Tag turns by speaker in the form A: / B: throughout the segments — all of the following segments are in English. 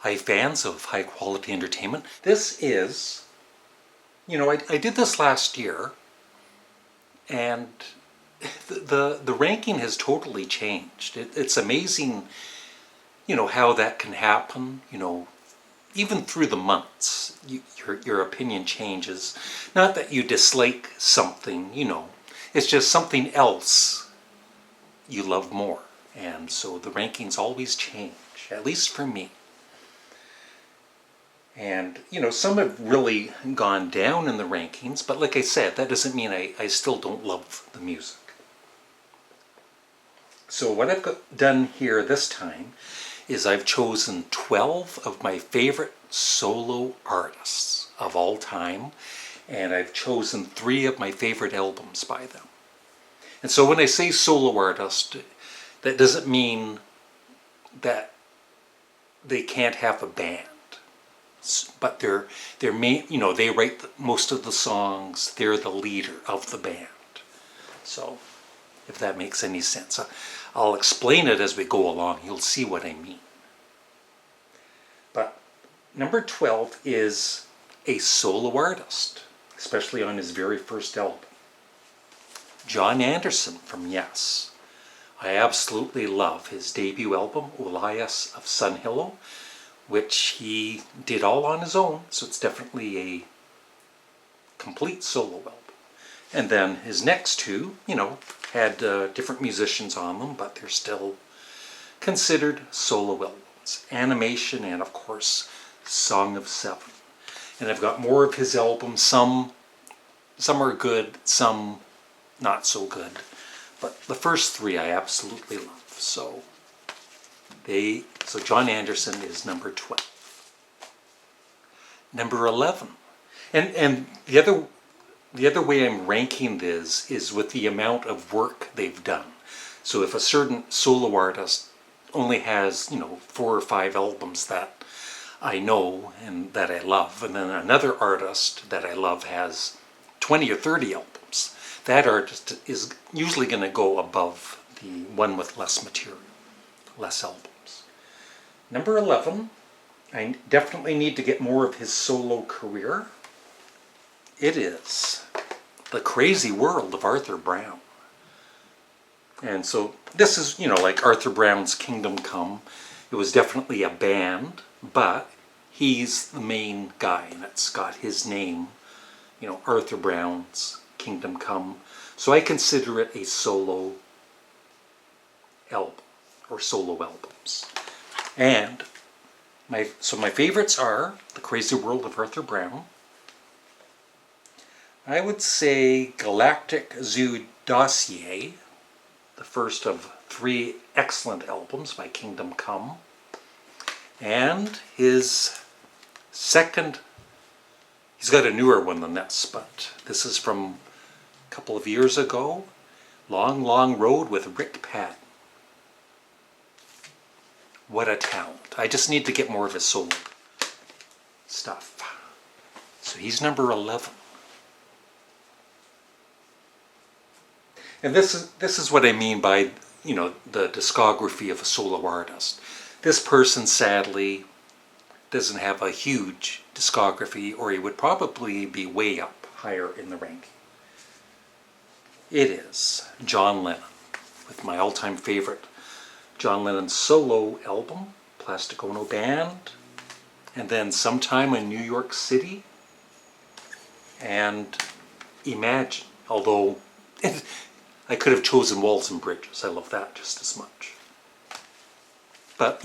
A: Hi fans of high quality entertainment. This is, I did this last year, and the ranking has totally changed. It's amazing, how that can happen, even through the months, your opinion changes. Not that you dislike something, it's just something else you love more. And so the rankings always change, at least for me. And, some have really gone down in the rankings, but like I said, that doesn't mean I still don't love the music. So what I've done here this time is I've chosen 12 of my favorite solo artists of all time, and I've chosen 3 of my favorite albums by them. And so when I say solo artist, that doesn't mean that they can't have a band. But they're main, they write most of the songs. They're the leader of the band. So, if that makes any sense, I'll explain it as we go along. You'll see what I mean. But number 12 is a solo artist, especially on his very first album. John Anderson from Yes. I absolutely love his debut album, Elias of Sunhillow, which he did all on his own, so it's definitely a complete solo album. And then his next 2, had different musicians on them, but they're still considered solo albums. Animation and, of course, Song of Seven. And I've got more of his albums. Some are good, some not so good. But the first 3 I absolutely love. So John Anderson is number 12. Number 11. And the other way I'm ranking this is with the amount of work they've done. So if a certain solo artist only has, 4 or 5 albums that I know and that I love, and then another artist that I love has 20 or 30 albums, that artist is usually going to go above the one with less material, less albums. Number 11, I definitely need to get more of his solo career. It is The Crazy World of Arthur Brown. And so this is, like Arthur Brown's Kingdom Come. It was definitely a band, but he's the main guy, and it's got his name, Arthur Brown's Kingdom Come. So I consider it a solo album, or solo albums. And my favorites are The Crazy World of Arthur Brown. I would say Galactic Zoo Dossier, the first of 3 excellent albums by Kingdom Come. And his second, he's got a newer one than this, but this is from a couple of years ago, Long, Long Road with Rick Patton. What a talent. I just need to get more of his solo stuff. So he's number 11. And this is what I mean by, the discography of a solo artist. This person sadly doesn't have a huge discography, or he would probably be way up higher in the ranking. It is John Lennon, with my all-time favorite John Lennon solo album, Plastic Ono Band, and then Sometime in New York City, and Imagine, although I could have chosen Walls and Bridges. I love that just as much. But,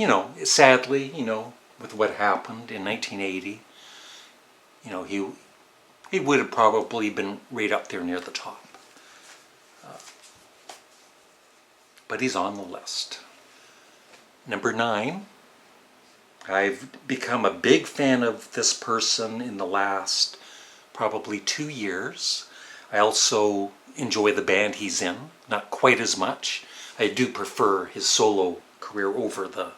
A: sadly, with what happened in 1980, he would have probably been right up there near the top. But he's on the list. Number 9, I've become a big fan of this person in the last probably 2 years. I also enjoy the band he's in, not quite as much. I do prefer his solo career over the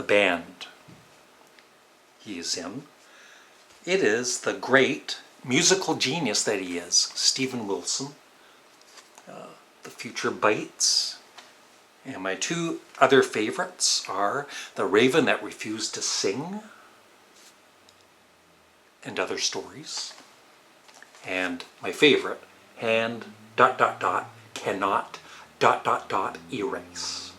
A: band he is in. It is the great musical genius that he is, Steven Wilson. The Future Bites, And my two other favorites are The Raven That Refused to Sing and Other Stories. And my favorite, Hand... cannot... erase.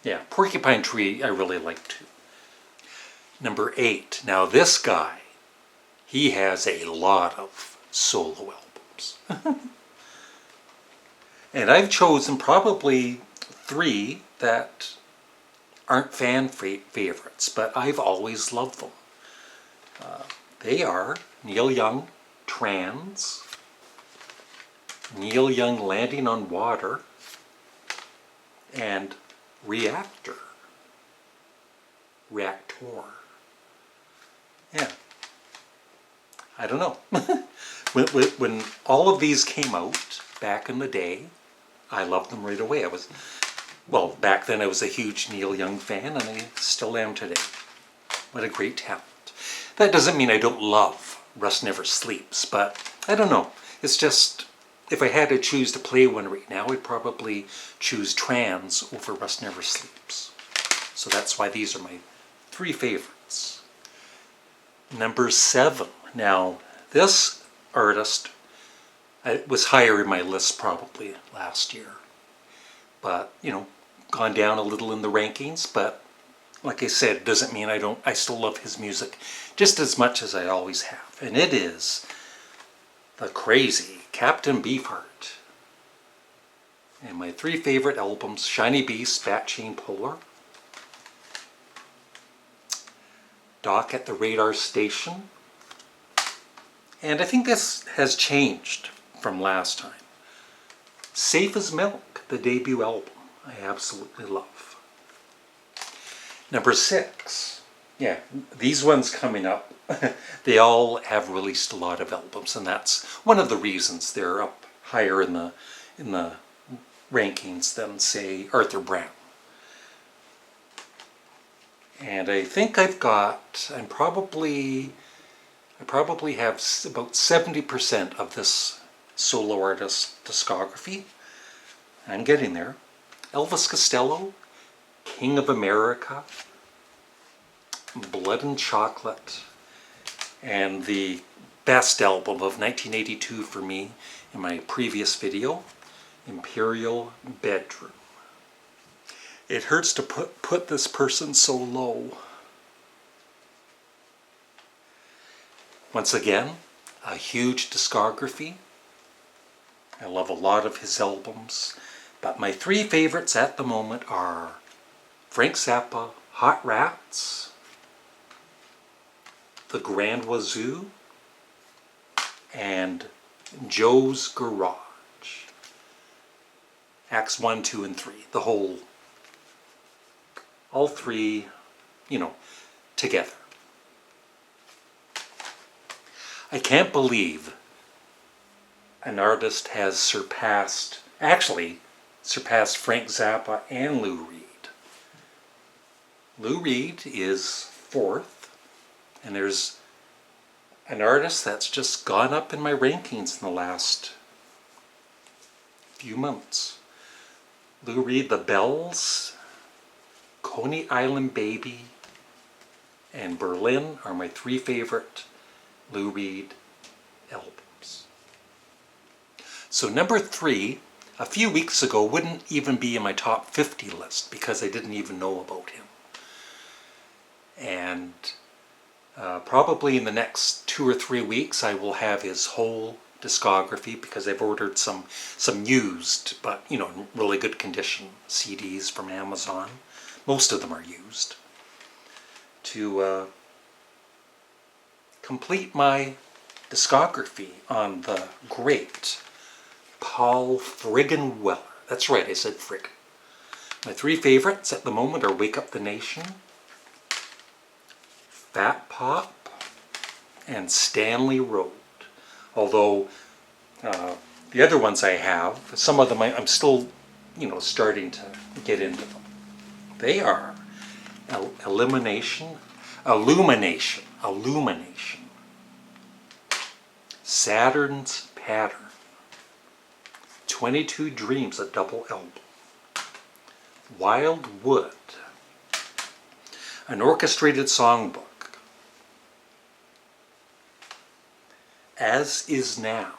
A: Yeah, Porcupine Tree I really like too. Number 8. Now this guy, he has a lot of solo albums. And I've chosen probably 3 that aren't fan favorites, but I've always loved them. They are Neil Young, Trans, Neil Young, Landing on Water, and Reactor. Yeah. I don't know. when all of these came out back in the day, I loved them right away. Well, back then I was a huge Neil Young fan, and I still am today. What a great talent. That doesn't mean I don't love Rust Never Sleeps, but I don't know. It's just, if I had to choose to play one right now, I'd probably choose Trans over Rust Never Sleeps. So that's why these are my 3 favorites. Number 7. Now, this artist was higher in my list probably last year. But, you know, gone down a little in the rankings, but like I said, it doesn't mean I still love his music just as much as I always have. And it is the crazy Captain Beefheart. And my 3 favorite albums, Shiny Beast, Fat Chain Polar, Dock at the Radar Station, and I think this has changed from last time. Safe as Milk, the debut album, I absolutely love. Number 6, yeah, these ones coming up, they all have released a lot of albums, and that's one of the reasons they're up higher in the rankings than, say, Arthur Brown. And I think I probably have about 70% of this solo artist discography. I'm getting there. Elvis Costello, King of America, Blood and Chocolate, and the best album of 1982 for me in my previous video, Imperial Bedroom. It hurts to put this person so low. Once again, a huge discography. I love a lot of his albums, but my 3 favorites at the moment are Frank Zappa, Hot Rats, The Grand Wazoo, and Joe's Garage. Acts 1, 2, and 3. All 3, you know, together. I can't believe an artist has surpassed Frank Zappa and Lou Reed. Lou Reed is 4th, and there's an artist that's just gone up in my rankings in the last few months. Lou Reed, The Bells, Coney Island Baby, and Berlin are my 3 favorite Lou Reed albums. So number 3, a few weeks ago, wouldn't even be in my top 50 list because I didn't even know about him. And probably in the next 2 or 3 weeks I will have his whole discography because I've ordered some used, but you know, in really good condition CDs from Amazon. Most of them are used. To complete my discography on the great Paul Friggin Weller. That's right, I said friggin. My 3 favorites at the moment are Wake Up the Nation, Fat Pop, and Stanley Road. Although the other ones I have, some of them I'm still, you know, starting to get into them. They are Illumination, Saturn's Pattern, 22 Dreams, a double album. Wild Wood, an orchestrated songbook. As Is Now,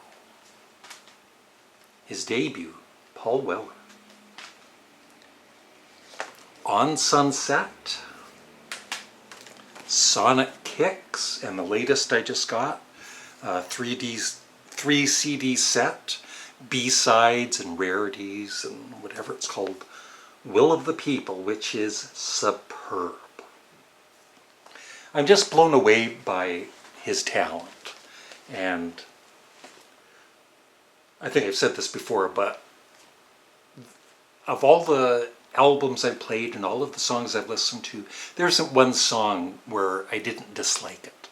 A: his debut, Paul Weller. On Sunset, Sonic Kicks, and the latest I just got, 3 CD set, B-sides and rarities and whatever it's called, Will of the People, which is superb. I'm just blown away by his talent. And I think I've said this before, but of all the albums I've played and all of the songs I've listened to, there isn't one song where I didn't dislike it.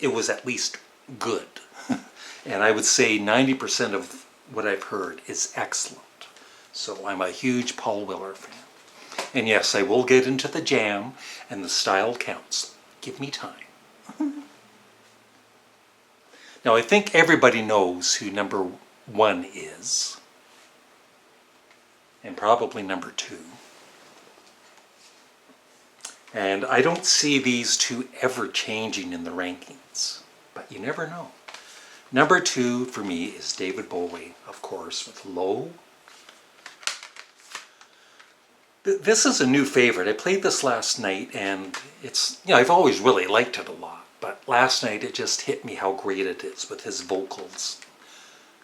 A: It was at least good. And I would say 90% of what I've heard is excellent. So I'm a huge Paul Weller fan. And yes, I will get into the jam and the style counts. Give me time. Now, I think everybody knows who number 1 is, and probably number 2. And I don't see these two ever changing in the rankings, but you never know. Number 2 for me is David Bowie, of course, with Low. This is a new favorite. I played this last night, and it's, I've always really liked it a lot. But last night it just hit me how great it is with his vocals.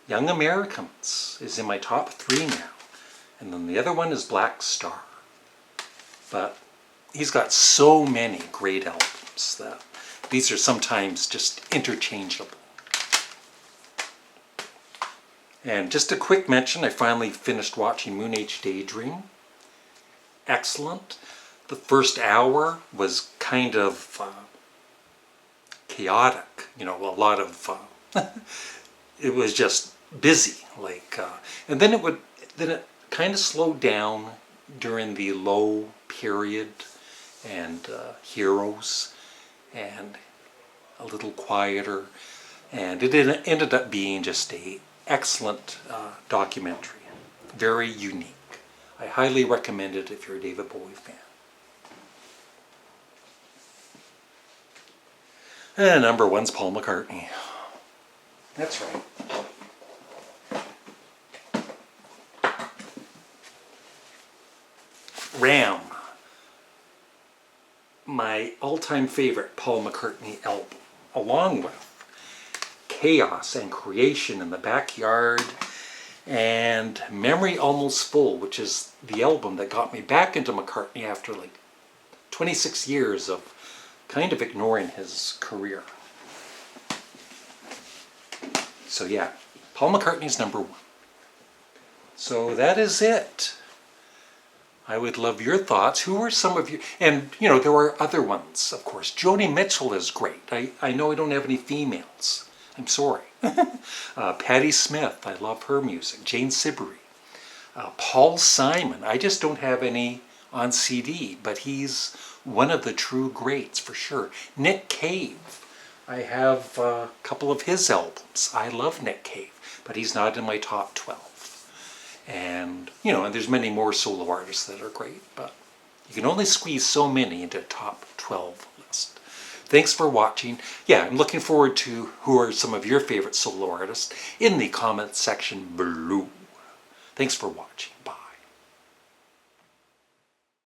A: Young Americans is in my top 3 now. And then the other one is Black Star. But he's got so many great albums that these are sometimes just interchangeable. And just a quick mention, I finally finished watching Moon Age Daydream. Excellent. The first hour was kind of chaotic, a lot of it was just busy, and then it kind of slowed down during the Low period and Heroes, and a little quieter, and it ended up being just a excellent documentary, very unique. I highly recommend it if you're a David Bowie fan. And number 1's Paul McCartney. That's right. Ram, my all-time favorite Paul McCartney album, along with Chaos and Creation in the Backyard and Memory Almost Full, which is the album that got me back into McCartney after 26 years of kind of ignoring his career. So yeah, Paul McCartney's number 1. So that is it. I would love your thoughts. Who are some of you? And, there are other ones, of course. Joni Mitchell is great. I know I don't have any females. I'm sorry. Patti Smith, I love her music. Jane Siberry. Paul Simon, I just don't have any on CD, but he's one of the true greats for sure. Nick Cave, I have a couple of his albums. I love Nick Cave, but he's not in my top 12. And, and there's many more solo artists that are great, but you can only squeeze so many into a top 12 list. Thanks for watching. Yeah, I'm looking forward to who are some of your favorite solo artists in the comment section below. Thanks for watching.